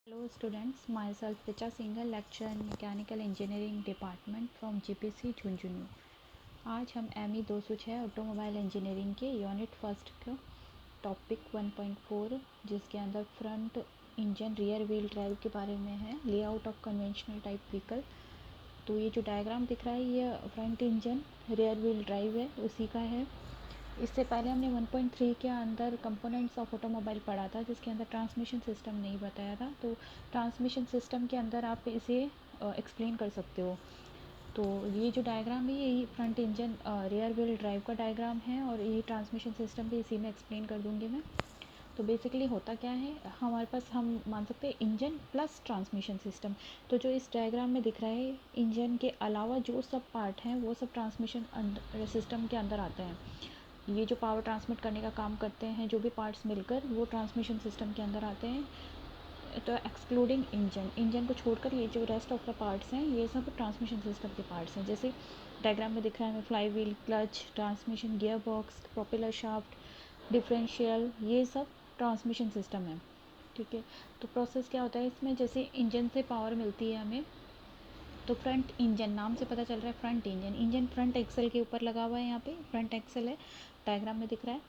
Hello students, myself Richa Singhal, lecturer in Mechanical Engineering Department from GPC Jhunjhunu. आज हम ME 206 automobile engineering के unit first का topic 1.4 जिसके अंदर front engine rear wheel drive के बारे में है, layout of conventional type vehicle. तो ये जो डायग्राम दिख रहा है ये front engine rear wheel drive है, उसी का है। इससे पहले हमने 1.3 के अंदर कंपोनेंट्स ऑफ ऑटोमोबाइल पढ़ा था जिसके अंदर ट्रांसमिशन सिस्टम नहीं बताया था। तो ट्रांसमिशन सिस्टम के अंदर आप इसे एक्सप्लेन कर सकते हो। तो ये जो डायग्राम है यही front engine rear wheel drive का डायग्राम है और यही ट्रांसमिशन सिस्टम भी इसी में एक्सप्लेन कर दूँगी मैं। तो बेसिकली होता क्या है, हमारे पास हम मान सकते हैं इंजन प्लस ट्रांसमिशन सिस्टम। तो जो इस डायग्राम में दिख रहा है इंजन के अलावा जो सब पार्ट हैं वो सब ट्रांसमिशन सिस्टम के अंदर आते हैं। ये जो पावर ट्रांसमिट करने का काम करते हैं जो भी पार्ट्स मिलकर वो ट्रांसमिशन सिस्टम के अंदर आते हैं। तो एक्सक्लूडिंग इंजन को छोड़कर ये जो रेस्ट ऑफ द पार्ट्स हैं ये सब ट्रांसमिशन सिस्टम के पार्ट्स हैं। जैसे डायग्राम में दिख रहा है हमें fly wheel, clutch, transmission, gear box, propeller shaft, differential, ये सब ट्रांसमिशन सिस्टम है। ठीक है, तो प्रोसेस क्या होता है इसमें, जैसे इंजन से पावर मिलती है हमें, तो फ्रंट इंजन नाम से पता चल रहा है फ्रंट इंजन फ्रंट एक्सल के ऊपर लगा हुआ है। यहाँ पे फ्रंट एक्सल है, डायग्राम में दिख रहा है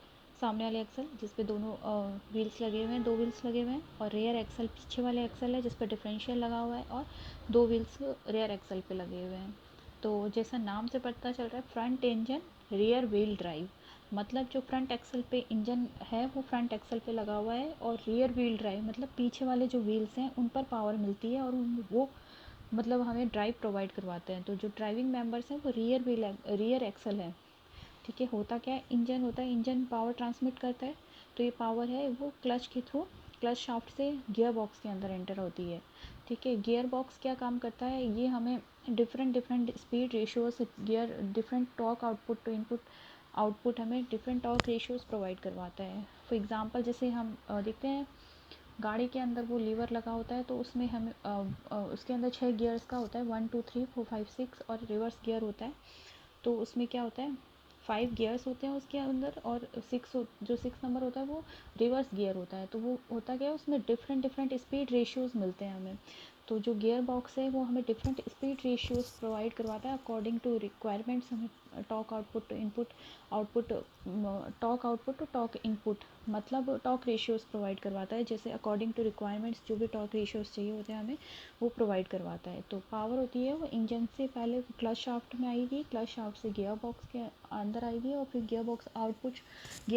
सामने वाले एक्सल जिस पे दोनों व्हील्स लगे हुए हैं, 2 व्हील्स लगे हुए हैं, और रेयर एक्सल पीछे वाले एक्सल है जिस पर डिफरेंशियल लगा हुआ है और 2 व्हील्स रेयर एक्सल पे लगे हुए हैं। तो जैसा नाम से पता चल रहा है front engine rear wheel drive, मतलब जो फ्रंट एक्सल पे इंजन है वो फ्रंट एक्सल पे लगा हुआ है, और रियर व्हील ड्राइव मतलब पीछे वाले जो व्हील्स हैं उन पर पावर मिलती है और वो मतलब हमें ड्राइव प्रोवाइड करवाते हैं। तो जो ड्राइविंग मेंबर्स हैं वो रियर एक्सल है। ठीक है, होता क्या है, इंजन होता है, इंजन पावर ट्रांसमिट करता है, तो ये पावर है वो क्लच के थ्रू क्लच शाफ्ट से गियर बॉक्स के अंदर एंटर होती है। ठीक है, गियर बॉक्स क्या काम करता है, ये हमें different speed ratios, gear different torque output to input output हमें डिफरेंट टॉर्क रेशियोज प्रोवाइड करवाता है। फॉर एग्जांपल जैसे हम देखते हैं गाड़ी के अंदर वो लीवर लगा होता है, तो उसमें हमें उसके अंदर 6 गियर्स का होता है, 1 2 3 4 5 6, और रिवर्स गियर होता है। तो उसमें क्या होता है, 5 गियर्स होते हैं उसके अंदर, और जो 6 नंबर होता है वो रिवर्स गियर होता है। तो वो होता क्या है, उसमें डिफरेंट स्पीड रेशियोज़ मिलते हैं हमें। तो जो गियर बॉक्स है वो हमें डिफरेंट स्पीड रेशियोज़ प्रोवाइड करवाता है अकॉर्डिंग टू रिक्वायरमेंट्स। हमें torque output to input output torque output to torque input मतलब टॉक रेशियोज़ प्रोवाइड करवाता है, जैसे अकॉर्डिंग टू रिक्वायरमेंट्स जो भी टॉक रेशियोज़ चाहिए होते हैं हमें वो प्रोवाइड करवाता है। तो पावर होती है वो इंजन से पहले क्लच शाफ्ट में आएगी, क्लच शाफ्ट से गियर बॉक्स के अंदर आएगी, और फिर गियर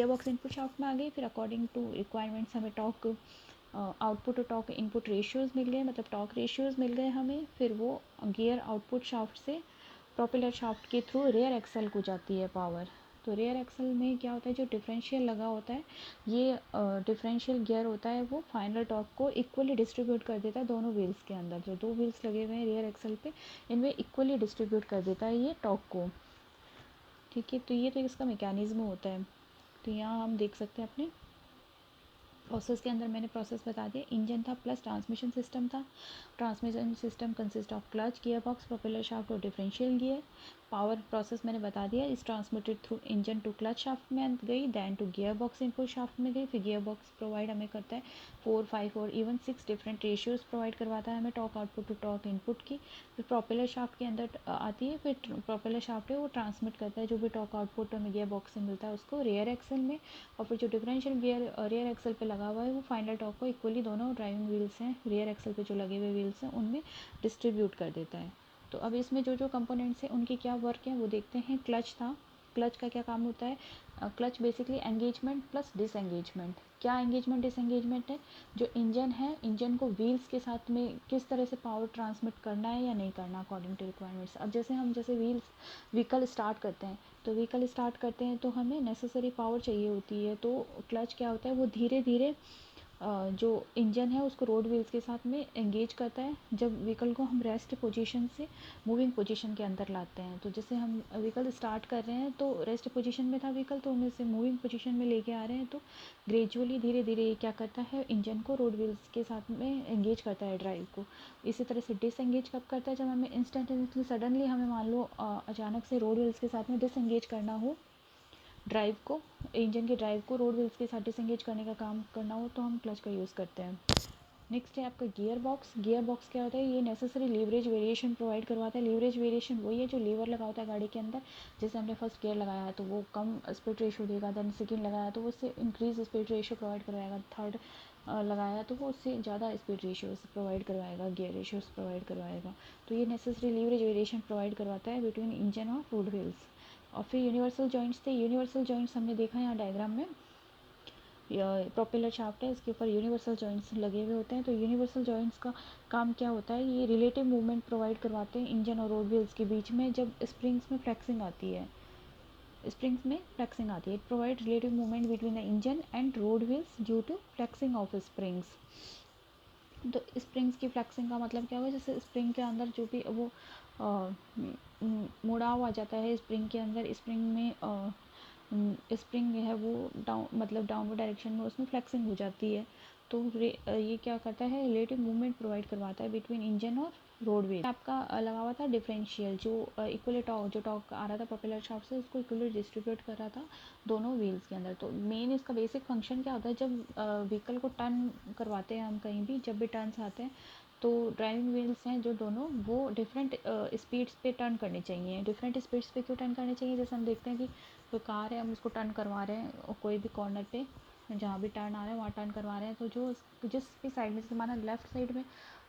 बॉक्स इनपुट शाफ्ट में आ गई। फिर अकॉर्डिंग टू रिक्वायरमेंट्स हमें टॉक आउटपुट और टॉक इनपुट रेशियोज़ मिल गए, मतलब टॉक रेशियोज़ मिल गए हमें। फिर वो गियर आउटपुट शाफ्ट से प्रोपेलर शाफ्ट के थ्रू रेयर एक्सल को जाती है पावर। तो रेयर एक्सल में क्या होता है, जो डिफरेंशियल लगा होता है, ये डिफरेंशियल गियर होता है, वो फाइनल टॉर्क को इक्वली डिस्ट्रीब्यूट कर देता है दोनों व्हील्स के अंदर। जो 2 व्हील्स लगे हुए हैं रेयर एक्सल पे, इनमें इक्वली डिस्ट्रीब्यूट कर देता है ये टॉर्क को। ठीक है, तो ये तो इसका मैकेनिज्म होता है। तो यहाँ हम देख सकते हैं अपने प्रोसेस के अंदर, मैंने प्रोसेस बता दिया, इंजन था प्लस ट्रांसमिशन सिस्टम था। Transmission system consist of clutch, gear box, propeller shaft और डिफरेंशियल गियर। पावर प्रोसेस मैंने बता दिया, is transmitted through engine to clutch shaft में गई, then to gear box input shaft में गई। फिर गियर बॉक्स प्रोवाइड हमें करता है 4 5 और इवन 6 डिफरेंट रेशियोज़ प्रोवाइड करवाता है हमें torque output to torque input की। फिर प्रोपेलर शाफ्ट के अंदर आती है, फिर प्रोपेलर शाफ्ट है वो ट्रांसमिट करता है जो भी टॉक आउटपुट हमें गियर बॉक्स से मिलता है उसको रेयर एक्सल में, और फिर जो डिफरेंशियल गियर रेयर एक्सल पे लगा हुआ है वो फाइनल टॉर्क को इक्वली दोनों ड्राइविंग व्हील्स हैं रेयर एक्सल पे जो लगे हुए व्हील्स हैं उनमें डिस्ट्रीब्यूट कर देता है। तो अब इसमें जो जो कंपोनेंट्स हैं उनके क्या वर्क है वो देखते हैं। क्लच था, क्लच का क्या काम होता है, clutch basically engagement plus disengagement. क्या एंगेजमेंट डिसएंगेजमेंट है, जो इंजन है इंजन को व्हील्स के साथ में किस तरह से पावर ट्रांसमिट करना है या नहीं करना अकॉर्डिंग टू रिक्वायरमेंट्स। अब जैसे हम व्हीकल स्टार्ट करते हैं, तो व्हीकल स्टार्ट करते हैं तो हमें नेसेसरी पावर चाहिए होती है। तो क्लच क्या होता है, वो धीरे धीरे जो इंजन है उसको रोड व्हील्स के साथ में एंगेज करता है जब व्हीकल को हम रेस्ट पोजीशन से मूविंग पोजीशन के अंदर लाते हैं। तो जैसे हम व्हीकल स्टार्ट कर रहे हैं तो रेस्ट पोजीशन में था व्हीकल, तो हम इसे मूविंग पोजीशन में लेके आ रहे हैं, तो ग्रेजुअली धीरे धीरे ये क्या करता है, इंजन को रोड व्हील्स के साथ में एंगेज करता है ड्राइव को। इसी तरह से डिसएंगेज कब करता है, जब हमें इंस्टेंटेनियसली सडनली हमें मान लो अचानक से रोड व्हील्स के साथ में डिसएंगेज करना हो ड्राइव को, इंजन के ड्राइव को रोड व्हील्स के साथ डिसएंगेज करने का काम करना हो, तो हम क्लच का यूज़ करते हैं। नेक्स्ट है आपका गियर बॉक्स। गियर बॉक्स क्या होता है, ये नेसेसरी लीवरेज वेरिएशन प्रोवाइड करवाता है। लीवरेज वेरिएशन वही है जो लीवर लगा होता है गाड़ी के अंदर, जैसे हमने फर्स्ट गियर लगाया है तो वो कम स्पीड रेशो देगा, देन सेकेंड लगाया तो वो उससे इंक्रीज स्पीड रेशो प्रोवाइड करवाएगा, थर्ड लगाया तो वो उससे ज़्यादा स्पीड रेशो प्रोवाइड करवाएगा, गियर रेशोज प्रोवाइड करवाएगा। तो ये नेसेसरी लीवरेज वेरिएशन प्रोवाइड करवाता है बिटवीन इंजन और रोड व्हील्स। और फिर यूनिवर्सल जॉइंट्स थे। यूनिवर्सल जॉइंट्स हमने देखा है यहाँ डायग्राम में, प्रोपेलर शाफ्ट है, इसके ऊपर यूनिवर्सल जॉइंट्स लगे हुए होते हैं। तो यूनिवर्सल जॉइंट्स का काम क्या होता है, ये रिलेटिव मूवमेंट प्रोवाइड करवाते हैं इंजन और रोड व्हील्स के बीच में जब स्प्रिंग्स में फ्लेक्सिंग आती है। It provide relative movement between the engine and road wheels due to flexing of springs. तो स्प्रिंग्स की फ्लेक्सिंग का मतलब क्या होगा, जैसे स्प्रिंग के अंदर जो भी वो मुड़ाव आ जाता है स्प्रिंग के अंदर, स्प्रिंग में स्प्रिंग है वो मतलब डाउनवर्ड डायरेक्शन में उसमें फ्लेक्सिंग हो जाती है। तो ये क्या करता है, रिलेटिव मूवमेंट प्रोवाइड करवाता है बिटवीन इंजन और रोडवे। आपका लगा हुआ था डिफरेंशियल, जो इक्वली टॉर्क जो टॉर्क आ रहा था प्रोपेलर शाफ्ट से, उसको इक्वली डिस्ट्रीब्यूट कर रहा था दोनों व्हील्स के अंदर। तो मेन इसका बेसिक फंक्शन क्या होता है, जब व्हीकल को टर्न करवाते हैं हम कहीं भी, जब भी टर्न्स आते हैं तो ड्राइविंग व्हील्स हैं जो दोनों वो डिफरेंट स्पीड्स पे टर्न करने चाहिए। डिफरेंट स्पीड्स पे क्यों टर्न करने चाहिए, जैसे हम देखते हैं कि कोई कार है, हम उसको टर्न करवा रहे हैं और कोई भी कॉर्नर पे जहाँ भी टर्न आ रहा है वहाँ टर्न करवा रहे हैं, तो जो जिस भी साइड में, जैसे माना लेफ़्ट साइड में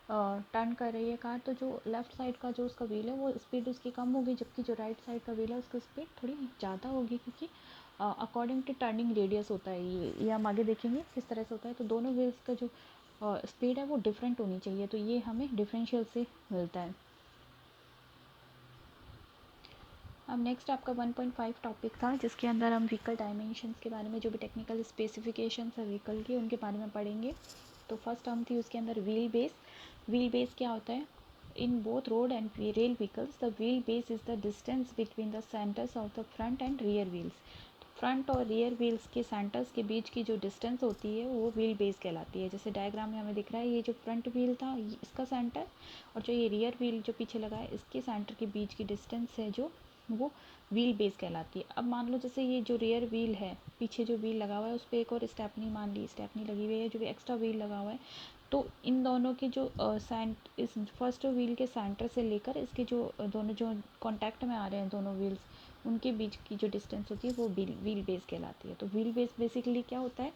टर्न कर रही है कार, तो जो लेफ़्ट साइड का जो उसका व्हील है वो स्पीड उसकी कम होगी, जबकि जो राइट साइड का व्हील है उसकी स्पीड थोड़ी ज़्यादा होगी, क्योंकि अकॉर्डिंग टू टर्निंग रेडियस होता है ये हम आगे देखेंगे किस तरह से होता है। तो दोनों व्हील्स का जो स्पीड है वो डिफरेंट होनी चाहिए, तो ये हमें डिफरेंशियल से मिलता है। अब नेक्स्ट आपका 1.5 टॉपिक था, जिसके अंदर हम व्हीकल डायमेंशंस के बारे में, जो भी टेक्निकल स्पेसिफिकेशंस है व्हीकल की, उनके बारे में पढ़ेंगे। तो फर्स्ट टर्म थी उसके अंदर व्हील बेस। व्हील बेस क्या होता है, in both road and rail vehicles the wheel base is the distance between the centres of the front end rear wheels. Front और रियर व्हील्स के सेंटर्स के बीच की जो डिस्टेंस होती है वो व्हील बेस कहलाती है। जैसे डायग्राम में हमें दिख रहा है, ये जो फ्रंट व्हील था इसका सेंटर, और जो ये रियर व्हील जो पीछे लगा है इसके सेंटर के बीच की डिस्टेंस है जो वो व्हील बेस कहलाती है। अब मान लो जैसे ये जो रियर व्हील है, पीछे जो व्हील लगा हुआ है उस पर एक और स्टेपनी, मान ली स्टेपनी लगी हुई है, जो भी एक्स्ट्रा व्हील लगा हुआ है, तो इन दोनों के जो इस फर्स्ट व्हील के सेंटर से लेकर इसके जो दोनों जो कांटेक्ट में आ रहे हैं दोनों व्हील्स, उनके बीच की जो डिस्टेंस होती है वो व्हील बेस कहलाती है। तो व्हील बेस बेसिकली क्या होता है,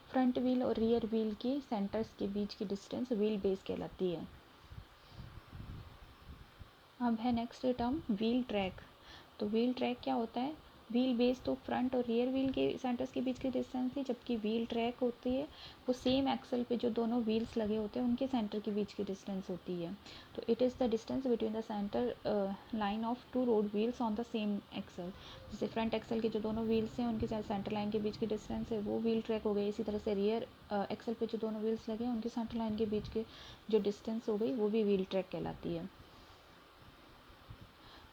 फ्रंट व्हील और रियर व्हील के सेंटर्स के बीच की डिस्टेंस व्हील बेस कहलाती है। अब है नेक्स्ट टर्म व्हील ट्रैक। तो व्हील ट्रैक क्या होता है, व्हील बेस तो फ्रंट और रियर व्हील के सेंटर्स के बीच की डिस्टेंस थी, जबकि व्हील ट्रैक होती है वो सेम एक्सल पे जो दोनों व्हील्स लगे होते हैं उनके सेंटर के बीच की डिस्टेंस होती है। तो it is the distance between the centre line of two road wheels on the same axle. जैसे फ्रंट एक्सल के जो दोनों व्हील्स हैं उनके सेंटर लाइन के बीच की डिस्टेंस है वो व्हील ट्रैक हो गई। इसी तरह से रियर एक्सल पे जो दोनों व्हील्स लगे हैं उनके सेंटर लाइन के बीच के जो डिस्टेंस हो गई वो भी व्हील ट्रैक कहलाती है।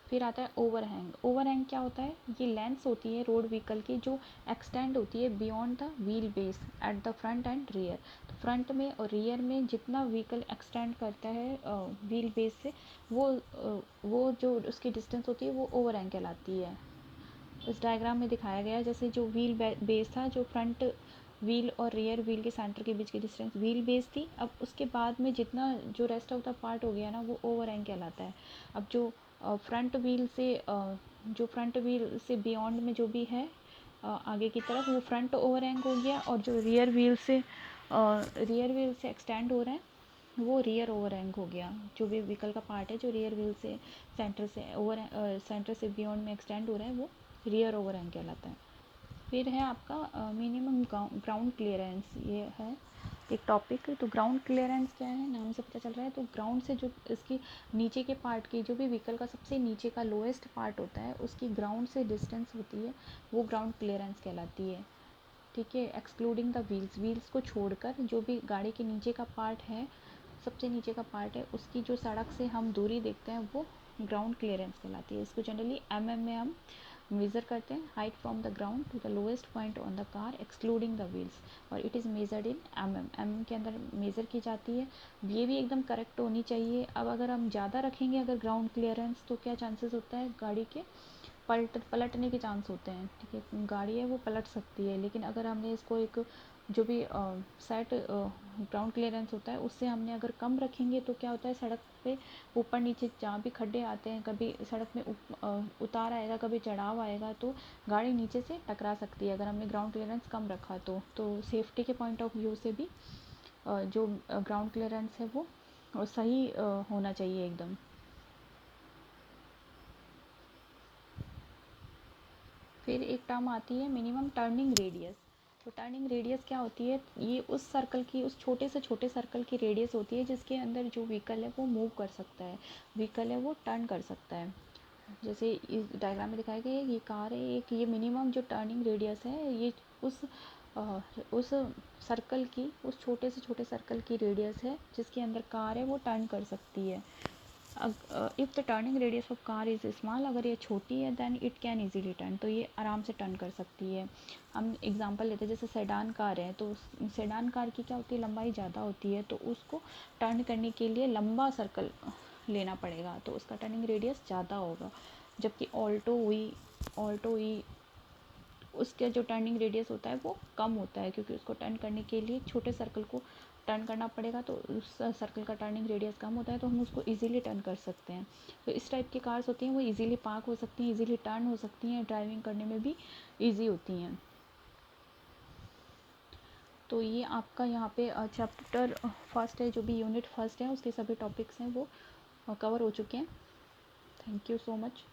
फिर आता है ओवरहैंग। ओवरहैंग क्या होता है, ये लेंस होती है रोड व्हीकल की जो एक्सटेंड होती है beyond the wheel base at the front end rear. तो फ्रंट में और रियर में जितना व्हीकल एक्सटेंड करता है व्हील बेस से, वो जो उसकी डिस्टेंस होती है वो ओवरहैंग कहलाती है। इस डायग्राम में दिखाया गया है, जैसे जो व्हील बेस था, जो फ्रंट व्हील और रियर व्हील के सेंटर के बीच की डिस्टेंस व्हील बेस थी, अब उसके बाद में जितना जो रेस्ट ऑफ द पार्ट हो गया ना वो ओवरहैंग कहलाता है। अब जो फ्रंट व्हील से बियॉन्ड में जो भी है आगे की तरफ, वो फ्रंट ओवरहैंग हो गया, और जो रियर व्हील से एक्सटेंड हो रहा है वो रियर ओवरहैंग हो गया। जो भी व्हीकल का पार्ट है जो रियर व्हील से सेंटर से बियॉन्ड में एक्सटेंड हो रहा है वो रियर ओवरहैंग कहलाता है। फिर है आपका मिनिमम ग्राउंड क्लियरेंस, ये है एक टॉपिक। तो ग्राउंड क्लियरेंस क्या है, नाम से पता चल रहा है। तो ग्राउंड से जो इसकी नीचे के पार्ट की, जो भी व्हीकल का सबसे नीचे का लोएस्ट पार्ट होता है उसकी ग्राउंड से डिस्टेंस होती है वो ग्राउंड क्लियरेंस कहलाती है। ठीक है, एक्सक्लूडिंग द व्हील्स, व्हील्स को छोड़कर जो भी गाड़ी के नीचे का पार्ट है, सबसे नीचे का पार्ट है, उसकी जो सड़क से हम दूरी देखते हैं वो ग्राउंड क्लियरेंस कहलाती है। इसको जनरली में हम मेज़र करते हैं, height from the ground to the lowest point on the car excluding the wheels, और इट इज़ मेजर्ड इन के अंदर मेज़र की जाती है। ये भी एकदम करेक्ट होनी चाहिए। अब अगर हम ज़्यादा रखेंगे अगर ग्राउंड क्लियरेंस, तो क्या चांसेस होता है, गाड़ी के पलटने के चांस होते हैं। ठीक है, गाड़ी है वो पलट सकती है, लेकिन अगर हमने इसको एक जो भी सेट ग्राउंड क्लियरेंस होता है उससे हमने अगर कम रखेंगे तो क्या होता है, सड़क पे ऊपर नीचे जहाँ भी खड्डे आते हैं, कभी सड़क में उतार आएगा, कभी चढ़ाव आएगा, तो गाड़ी नीचे से टकरा सकती है अगर हमने ग्राउंड क्लियरेंस कम रखा तो सेफ्टी के पॉइंट ऑफ व्यू से भी जो ग्राउंड क्लियरेंस है वो सही होना चाहिए एकदम। फिर एक टर्म आती है मिनिमम टर्निंग रेडियस। तो टर्निंग रेडियस क्या होती है, ये उस सर्कल की, उस छोटे से छोटे सर्कल की रेडियस होती है जिसके अंदर जो व्हीकल है वो मूव कर सकता है, व्हीकल है वो टर्न कर सकता है। जैसे इस डायग्राम में दिखाया गया है, ये कार है एक, ये मिनिमम जो टर्निंग रेडियस है ये उस सर्कल की, उस छोटे से छोटे सर्कल की रेडियस है जिसके अंदर कार है वो टर्न कर सकती है। If the turning radius of car is small, अगर ये छोटी है then it can easily turn, तो ये आराम से टर्न कर सकती है। हम एग्जांपल लेते हैं जैसे सेडान कार है, तो सेडान कार की क्या होती है, लंबाई ज़्यादा होती है, तो उसको टर्न करने के लिए लंबा सर्कल लेना पड़ेगा, तो उसका टर्निंग रेडियस ज़्यादा होगा। जबकि ऑल्टो हुई उसका जो टर्निंग रेडियस होता है वो कम होता है, क्योंकि उसको टर्न करने के लिए छोटे सर्कल को टर्न करना पड़ेगा, तो उस सर्कल का टर्निंग रेडियस कम होता है, तो हम उसको इजीली टर्न कर सकते हैं। तो इस टाइप की कार्स होती हैं वो इजीली पार्क हो सकती हैं, इजीली टर्न हो सकती हैं, ड्राइविंग करने में भी ईजी होती हैं। तो ये आपका यहाँ पे चैप्टर फर्स्ट है, जो भी यूनिट फर्स्ट है उसके सभी टॉपिक्स हैं वो कवर हो चुके हैं। Thank you so much.